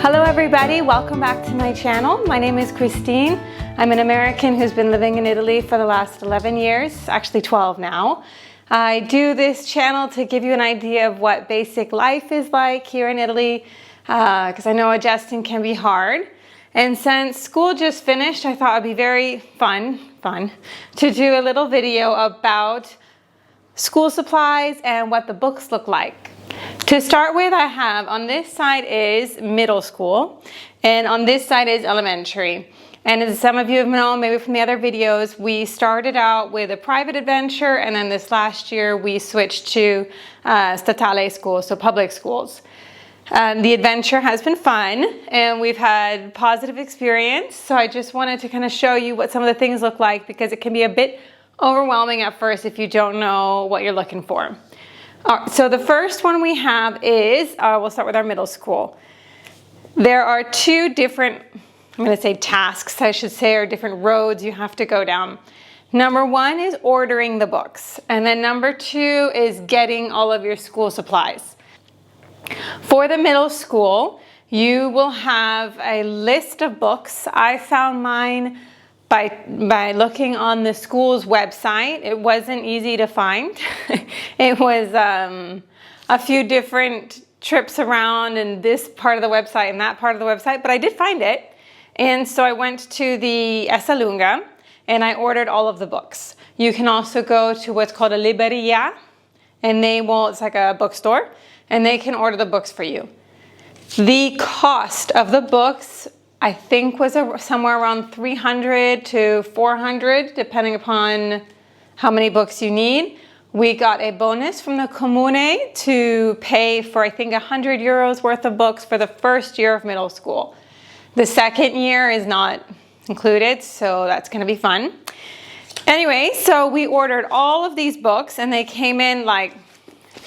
Hello everybody, welcome back to my channel. My name is Christine. I'm an American who's been living in Italy for the last 11 years, actually 12 now. I do this channel to give you an idea of what basic life is like here in Italy, because I know adjusting can be hard. And since school just finished, I thought it'd be very fun to do a little video about school supplies and what the books look like. To start with, I have on this side is middle school and on this side is elementary. And as some of you have known maybe from the other videos, we started out with a private adventure, and then this last year we switched to statale schools, so public schools. The adventure has been fun and we've had positive experience, so I just wanted to kind of show you what some of the things look like, because it can be a bit overwhelming at first if you don't know what you're looking for. So the first one we have is, we'll start with our middle school. There are two different, I'm going to say tasks, I should say, or different roads you have to go down. Number one is ordering the books, and then number two is getting all of your school supplies. For the middle school, you will have a list of books. I found mine by looking on the school's website. It wasn't easy to find. It was a few different trips around in this part of the website and that part of the website, but I did find it. And so I went to the Essalunga and I ordered all of the books. You can also go to what's called a libretto, and it's like a bookstore, and they can order the books for you. The cost of the books, I think, was somewhere around 300 to 400, depending upon how many books you need. We got a bonus from the Comune to pay for, I think, 100 euros worth of books for the first year of middle school. The second year is not included, so that's going to be fun. Anyway, so we ordered all of these books and they came in like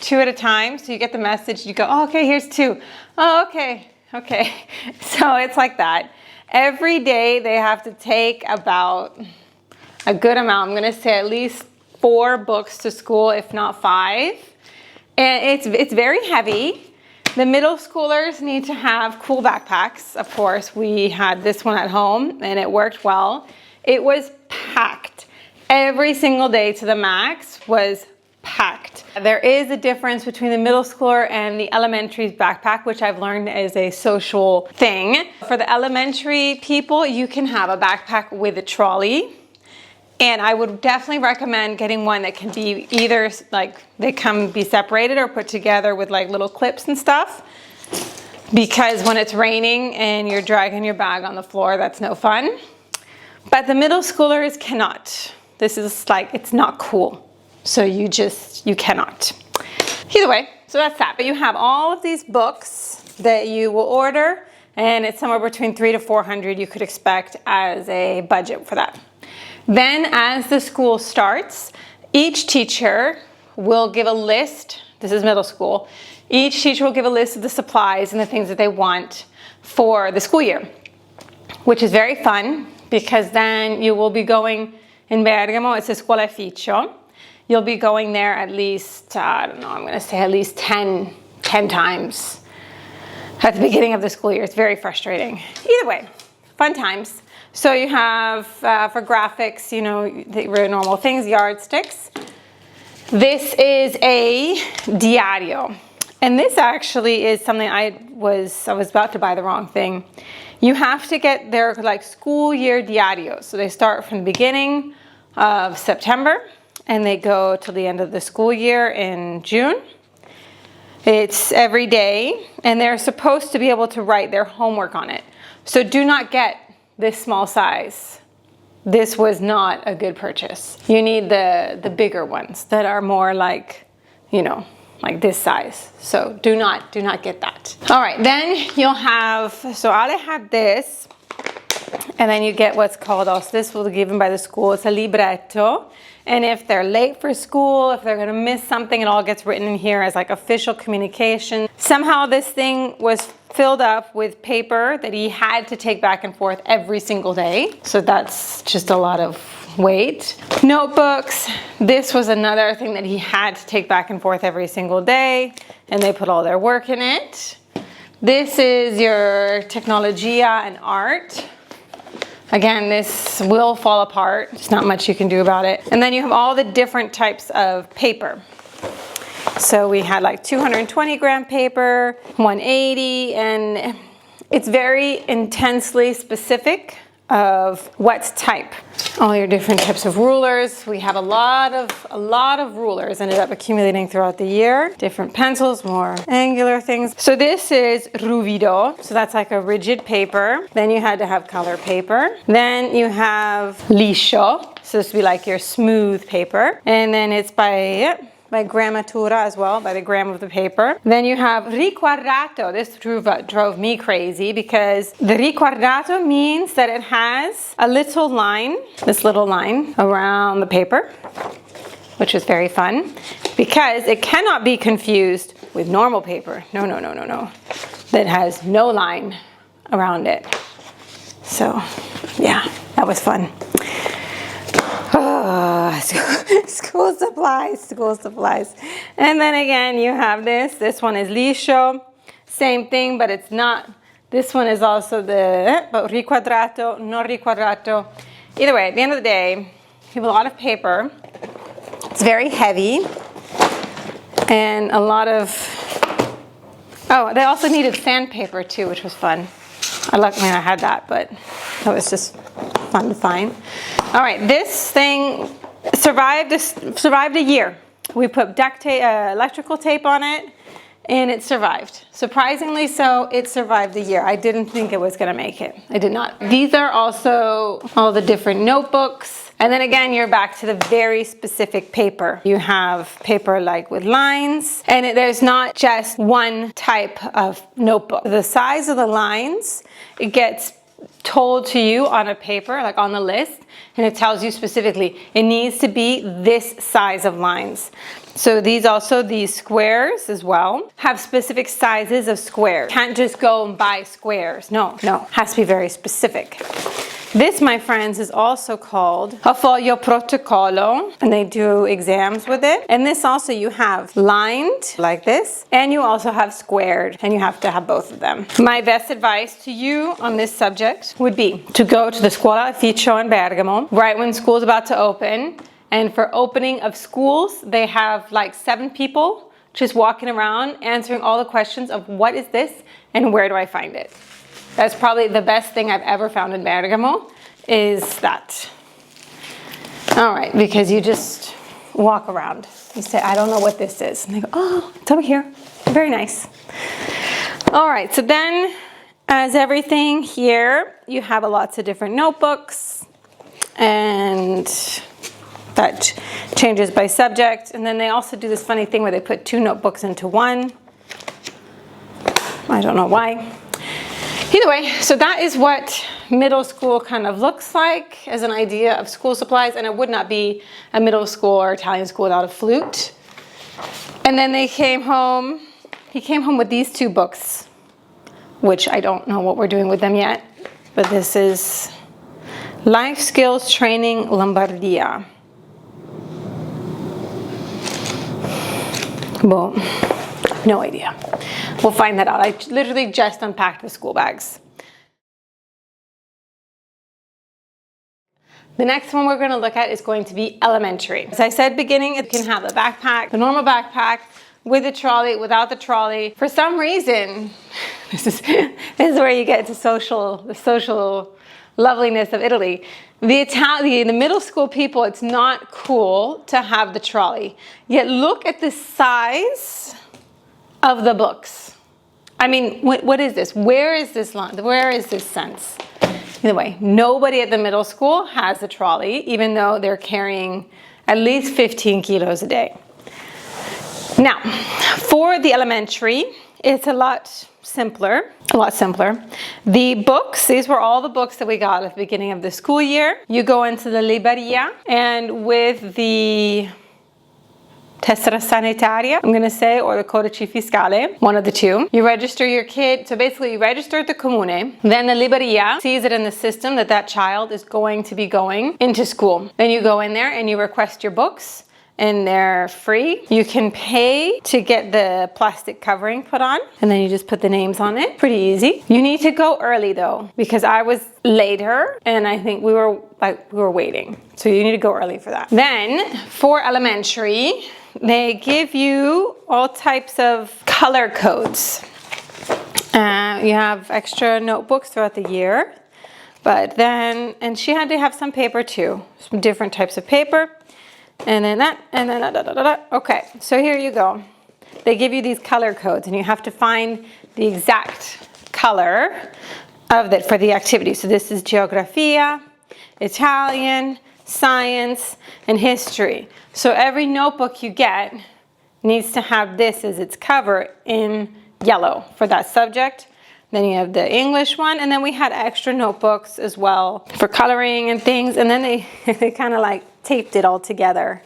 two at a time. So you get the message, you go, oh, okay, here's two. Oh, okay. So it's like that. Every day they have to take about a good amount. I'm going to say at least 4 books to school, if not 5. And it's very heavy. The middle schoolers need to have cool backpacks. Of course, we had this one at home and it worked well. It was packed. Every single day to the max was packed. There is a difference between the middle schooler and the elementary's backpack, which I've learned is a social thing. For the elementary people, you can have a backpack with a trolley. And I would definitely recommend getting one that can be either like they can be separated or put together with like little clips and stuff. Because when it's raining and you're dragging your bag on the floor, that's no fun. But the middle schoolers cannot. This is like, it's not cool. So you cannot. Either way, so that's that. But you have all of these books that you will order, and it's somewhere between 300 to 400 you could expect as a budget for that. Then as the school starts, each teacher will give a list. This is middle school. Each teacher will give a list of the supplies and the things that they want for the school year, which is very fun, because then you will be going in Bergamo. It's a scuola-ufficio. You'll be going there at least, I don't know, I'm going to say at least 10 times at the beginning of the school year. It's very frustrating. Either way, fun times. So you have, for graphics, the normal things, yardsticks. This is a Diario. And this actually is something I was about to buy the wrong thing. You have to get their like school year diarios. So they start from the beginning of September and they go till the end of the school year in June. It's every day, and they're supposed to be able to write their homework on it. So do not get this small size. This was not a good purchase. You need the bigger ones that are more like, like this size. So do not get that. All right, then you'll have, so Ale had this, and then you get what's called also, this will be given by the school, it's a libretto. And if they're late for school, if they're gonna miss something, it all gets written in here as like official communication. Somehow this thing was filled up with paper that he had to take back and forth every single day. So that's just a lot of weight. Notebooks, this was another thing that he had to take back and forth every single day, and they put all their work in it. This is your Tecnologia and Art. Again, this will fall apart. There's not much you can do about it. And then you have all the different types of paper. So we had like 220 gram paper, 180, and it's very intensely specific of what type. All your different types of rulers. We have a lot of rulers ended up accumulating throughout the year. Different pencils, more angular things. So this is ruvido. So that's like a rigid paper. Then you had to have color paper. Then you have liscio. So this would be like your smooth paper. And then it's by grammatura as well, by the gram of the paper. Then you have riquadrato. This drove me crazy because the riquadrato means that it has a little line, this little line around the paper, which is very fun because it cannot be confused with normal paper. No. That has no line around it. So yeah, that was fun. School supplies. And then again, you have this. This one is liscio. Same thing, but it's not. This one is also the riquadrato, non riquadrato. Either way, at the end of the day, you have a lot of paper. It's very heavy. And a lot of, oh, they also needed sandpaper too, which was fun. I had that, but that was just fun to find. All right, this thing survived a year. We put duct tape, electrical tape on it, and it survived. Surprisingly so, it survived a year. I didn't think it was gonna make it. I did not. These are also all the different notebooks. And then again, you're back to the very specific paper. You have paper like with lines, and there's not just one type of notebook. The size of the lines, it gets told to you on a paper, like on the list, and it tells you specifically, it needs to be this size of lines. So these squares as well, have specific sizes of squares. Can't just go and buy squares. No, has to be very specific. This, my friends, is also called a foglio protocollo, and they do exams with it. And this also you have lined like this, and you also have squared, and you have to have both of them. My best advice to you on this subject would be to go to the Scuola Ufficio in Bergamo, right when school's about to open. And for opening of schools, they have like 7 people just walking around answering all the questions of what is this and where do I find it. That's probably the best thing I've ever found in Bergamo, is that. All right, because you just walk around. You say, I don't know what this is. And they go, oh, it's over here. Very nice. All right, so then as everything here, you have lots of different notebooks, and that changes by subject. And then they also do this funny thing where they put 2 notebooks into one. I don't know why. Either way, so that is what middle school kind of looks like as an idea of school supplies, and it would not be a middle school or Italian school without a flute. And then he came home with these 2 books, which I don't know what we're doing with them yet, but this is Life Skills Training Lombardia. Well, no idea. We'll find that out. I literally just unpacked the school bags. The next one we're going to look at is going to be elementary. As I said beginning, you can have the backpack, the normal backpack, with the trolley, without the trolley. For some reason, this is where you get to the social loveliness of Italy. The middle school people, it's not cool to have the trolley. Yet look at the size of the books. I mean, what is this? Where is this line? Where is this sense? Either way, nobody at the middle school has a trolley, even though they're carrying at least 15 kilos a day. Now, for the elementary, it's a lot simpler. The books, these were all the books that we got at the beginning of the school year. You go into the libreria, and with the tessera sanitaria, I'm going to say, or the codice fiscale, one of the 2. You register your kid. So basically you register at the comune. Then the libreria sees it in the system that child is going to be going into school. Then you go in there and you request your books, and they're free. You can pay to get the plastic covering put on, and then you just put the names on it. Pretty easy. You need to go early though, because I was later and I think we were waiting. So you need to go early for that. Then for elementary, they give you all types of color codes. You have extra notebooks throughout the year, but then, and she had to have some paper too, some different types of paper. And then that, and then that. Okay, so here you go. They give you these color codes and you have to find the exact color of it for the activity. So this is Geografia, Italian, Science, and History. So every notebook you get needs to have this as its cover in yellow for that subject. Then you have the English one, and then we had extra notebooks as well for coloring and things, and then they kind of like taped it all together.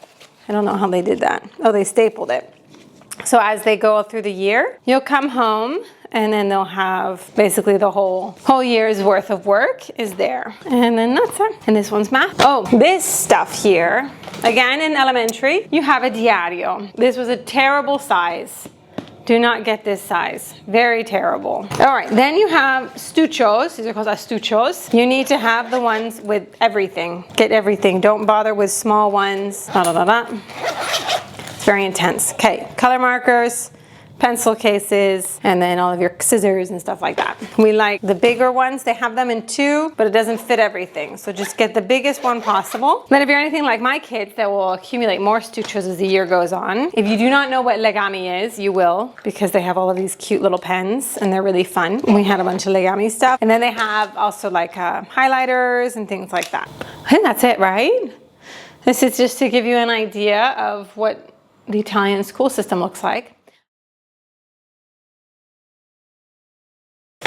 I don't know how they did that. Oh, they stapled it. So as they go through the year, you'll come home and then they'll have basically the whole year's worth of work is there. And then that's it. And this one's math. Oh, this stuff here, again in elementary, you have a Diario. This was a terrible size. Do not get this size. Very terrible. All right, then you have estuchos. These are called estuchos. You need to have the ones with everything. Get everything. Don't bother with small ones. It's very intense. Okay, color markers, pencil cases, and then all of your scissors and stuff like that. We like the bigger ones. They have them in 2, but it doesn't fit everything. So just get the biggest one possible. Then if you're anything like my kids, that will accumulate more estuchos as the year goes on. If you do not know what legami is, you will, because they have all of these cute little pens and they're really fun. We had a bunch of legami stuff. And then they have also like highlighters and things like that. I think that's it, right? This is just to give you an idea of what the Italian school system looks like.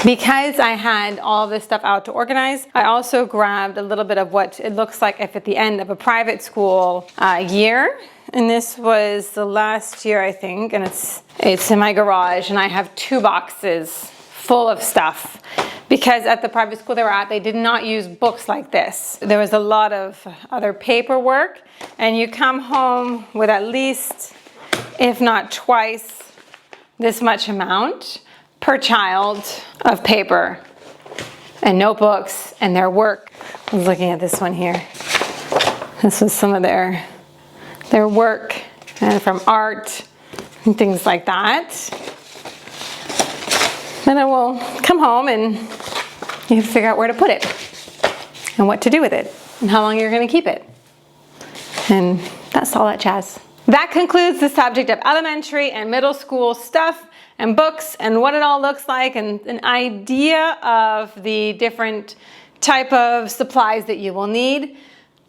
Because I had all this stuff out to organize, I also grabbed a little bit of what it looks like if at the end of a private school year. And this was the last year, I think, and it's in my garage, and I have 2 boxes full of stuff. Because at the private school they were at, they did not use books like this. There was a lot of other paperwork, and you come home with at least, if not twice, this much amount per child of paper and notebooks and their work. I was looking at this one here. This was some of their work and from art and things like that. Then I will come home and you have to figure out where to put it and what to do with it and how long you're going to keep it. And that's all that jazz. That concludes the subject of elementary and middle school stuff and books and what it all looks like and an idea of the different type of supplies that you will need.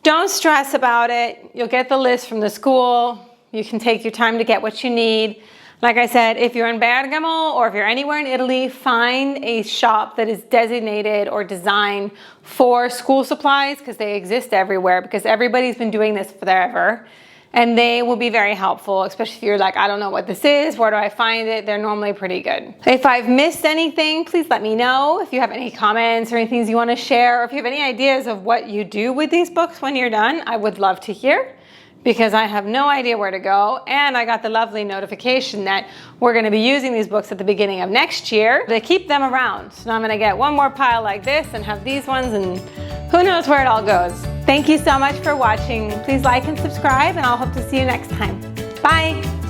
Don't stress about it. You'll get the list from the school. You can take your time to get what you need. Like I said, if you're in Bergamo or if you're anywhere in Italy, find a shop that is designated or designed for school supplies, because they exist everywhere, because everybody's been doing this forever. And they will be very helpful, especially if you're like, I don't know what this is, where do I find it? They're normally pretty good. If I've missed anything, please let me know. If you have any comments or any things you want to share, or if you have any ideas of what you do with these books when you're done, I would love to hear, because I have no idea where to go. And I got the lovely notification that we're going to be using these books at the beginning of next year to keep them around. So now I'm going to get one more pile like this and have these ones, and who knows where it all goes. Thank you so much for watching. Please like and subscribe, and I'll hope to see you next time. Bye.